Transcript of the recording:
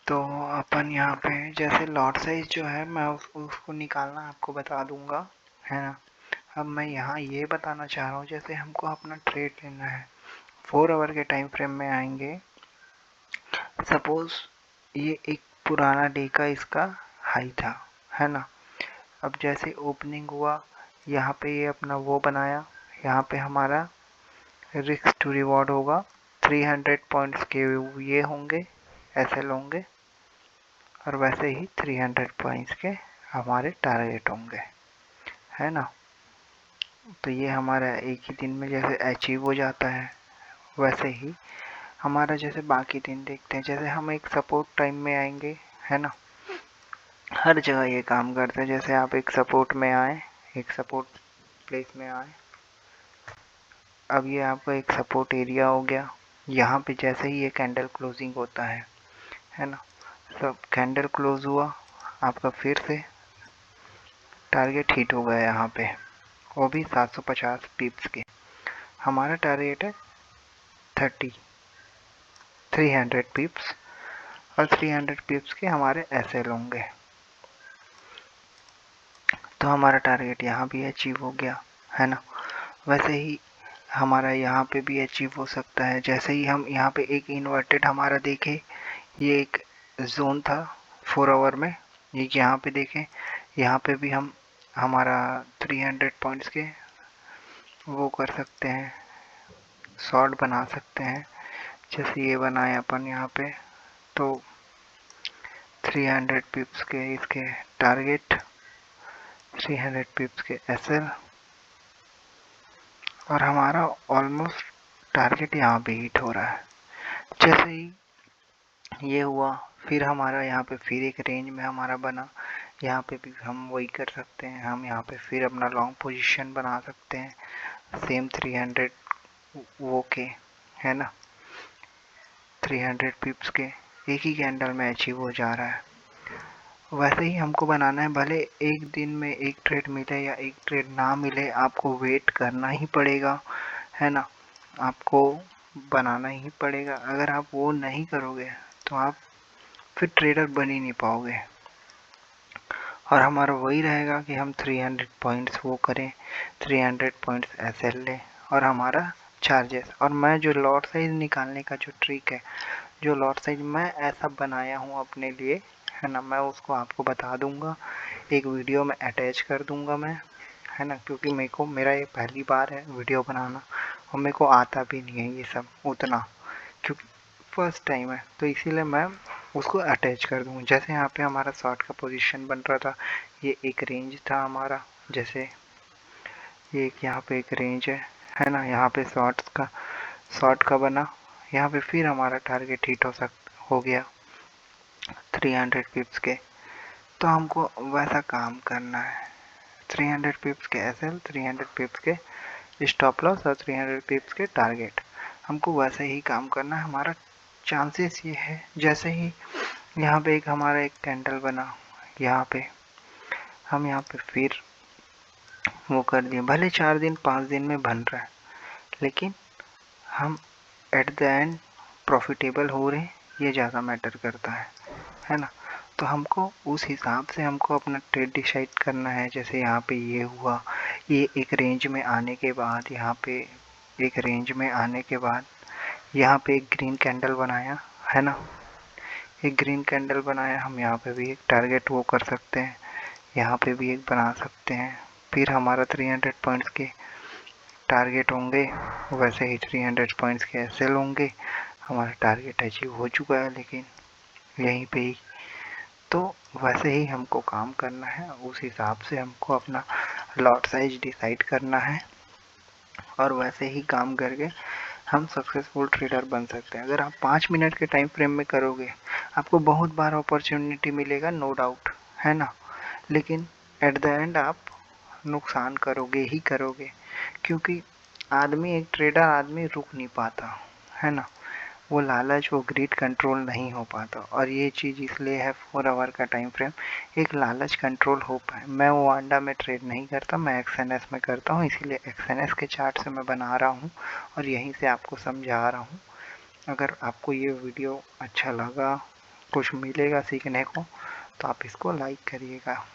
तो अपन यहाँ पे जैसे लॉट साइज जो है मैं उसको निकालना आपको बता दूंगा, है ना। अब मैं यहाँ ये बताना चाह रहा हूँ, जैसे हमको अपना ट्रेड लेना है 4 आवर के टाइम फ्रेम में आएंगे। सपोज ये एक पुराना डे का इसका हाई था, है ना। अब जैसे ओपनिंग हुआ यहाँ पे ये अपना वो बनाया, यहाँ पे हमारा रिस्क टू रिवॉर्ड होगा 300 पॉइंट्स के ये होंगे, एसएल होंगे, और वैसे ही 300 पॉइंट्स के हमारे टारगेट होंगे, है ना। तो ये हमारा एक ही दिन में जैसे अचीव हो जाता है, वैसे ही हमारा जैसे बाकी दिन देखते हैं। जैसे हम एक सपोर्ट टाइम में आएंगे, है ना, हर जगह ये काम करते हैं। जैसे आप एक सपोर्ट में आए, एक सपोर्ट प्लेस में आए, अब ये आपका एक सपोर्ट एरिया हो गया। यहाँ पे जैसे ही ये कैंडल क्लोजिंग होता है ना, सब कैंडल क्लोज हुआ आपका, फिर से टारगेट हिट हो गया यहाँ पे, वो भी 750 पिप्स के। हमारा टारगेट है 300 पिप्स, और 300 पिप्स के हमारे एसएल होंगे। तो हमारा टारगेट यहाँ भी अचीव हो गया, है ना। वैसे ही हमारा यहाँ पे भी अचीव हो सकता है। जैसे ही हम यहाँ पे एक इन्वर्टेड हमारा देखें, ये एक जोन था 4 आवर में, ये यहाँ पे देखें, यहाँ पे भी हम हमारा 300 पॉइंट्स के वो कर सकते हैं, शॉर्ट बना सकते हैं। जैसे ये बनाए अपन यहाँ पे, तो 300 पिप्स के इसके टारगेट, 300 पिप्स के एसएल, और हमारा ऑलमोस्ट टारगेट यहाँ पे हिट हो रहा है। जैसे ही ये हुआ, फिर हमारा यहाँ पे फिर एक रेंज में हमारा बना, यहाँ पे भी हम वही कर सकते हैं। हम यहाँ पे फिर अपना लॉन्ग पोजीशन बना सकते हैं सेम 300 वो के, है ना, 300 पिप्स के एक ही कैंडल में अचीव हो जा रहा है। वैसे ही हमको बनाना है, भले एक दिन में एक ट्रेड मिले या एक ट्रेड ना मिले, आपको वेट करना ही पड़ेगा, है ना। आपको बनाना ही पड़ेगा। अगर आप वो नहीं करोगे तो आप फिर ट्रेडर बन ही नहीं पाओगे। और हमारा वही रहेगा कि हम 300 पॉइंट्स वो करें, 300 पॉइंट्स एसएल लें, और हमारा चार्जेस। और मैं जो लॉट साइज निकालने का जो ट्रिक है, जो लॉट साइज मैं ऐसा बनाया हूँ अपने लिए, है ना, मैं उसको आपको बता दूंगा, एक वीडियो में अटैच कर दूंगा मैं, है ना। क्योंकि मेरा ये पहली बार है वीडियो बनाना, और मेरे को आता भी नहीं है ये सब उतना, क्योंकि फर्स्ट टाइम है, तो इसीलिए मैं उसको अटैच कर दूँगा। जैसे यहाँ पे हमारा शॉर्ट का पोजीशन बन रहा था, ये एक रेंज था हमारा, जैसे ये यहाँ पे एक रेंज है ना, यहाँ पे शॉर्ट का बना, यहाँ पे फिर हमारा टारगेट हिट हो गया 300 पिप्स के। तो हमको वैसा काम करना है, 300 पिप्स के एसएल, 300 पिप्स के स्टॉप लॉस, और 300 पिप्स के टारगेट, हमको वैसे ही काम करना है। हमारा चांसेस ये है, जैसे ही यहाँ पे एक हमारा एक कैंडल बना, यहाँ पे हम यहाँ पे फिर वो कर दिए, भले 4 दिन 5 दिन में बन रहा है, लेकिन हम एट द एंड प्रॉफिटेबल हो रहे, ये ज़्यादा मैटर करता है ना। तो हमको उस हिसाब से हमको अपना ट्रेड डिसाइड करना है। जैसे यहाँ पे ये हुआ, ये एक रेंज में आने के बाद, यहाँ पे एक रेंज में आने के बाद यहाँ पे एक ग्रीन कैंडल बनाया, है ना, एक ग्रीन कैंडल बनाया, हम यहाँ पे भी एक टारगेट वो कर सकते हैं, यहाँ पे भी एक बना सकते हैं। फिर हमारा 300 पॉइंट्स के टारगेट होंगे, वैसे ही 300 पॉइंट्स के एसएल होंगे। हमारा टारगेट अचीव हो चुका है लेकिन यहीं पे ही। तो वैसे ही हमको काम करना है, उस हिसाब से हमको अपना लॉट साइज डिसाइड करना है, और वैसे ही काम करके हम सक्सेसफुल ट्रेडर बन सकते हैं। अगर आप 5 मिनट के टाइम फ्रेम में करोगे, आपको बहुत बार अपॉर्चुनिटी मिलेगा, नो डाउट, है ना, लेकिन एट द एंड आप नुकसान करोगे ही करोगे, क्योंकि एक ट्रेडर आदमी रुक नहीं पाता, है ना। वो लालच, वो ग्रीड कंट्रोल नहीं हो पाता, और ये चीज़ इसलिए है 4 आवर का टाइम फ्रेम, एक लालच कंट्रोल हो पाए। मैं वो अंडा में ट्रेड नहीं करता, मैं एक्सएनएस में करता हूँ, इसीलिए एक्सएनएस के चार्ट से मैं बना रहा हूँ और यहीं से आपको समझा रहा हूँ। अगर आपको ये वीडियो अच्छा लगा कुछ मिलेगा सीखने को, तो आप इसको लाइक करिएगा।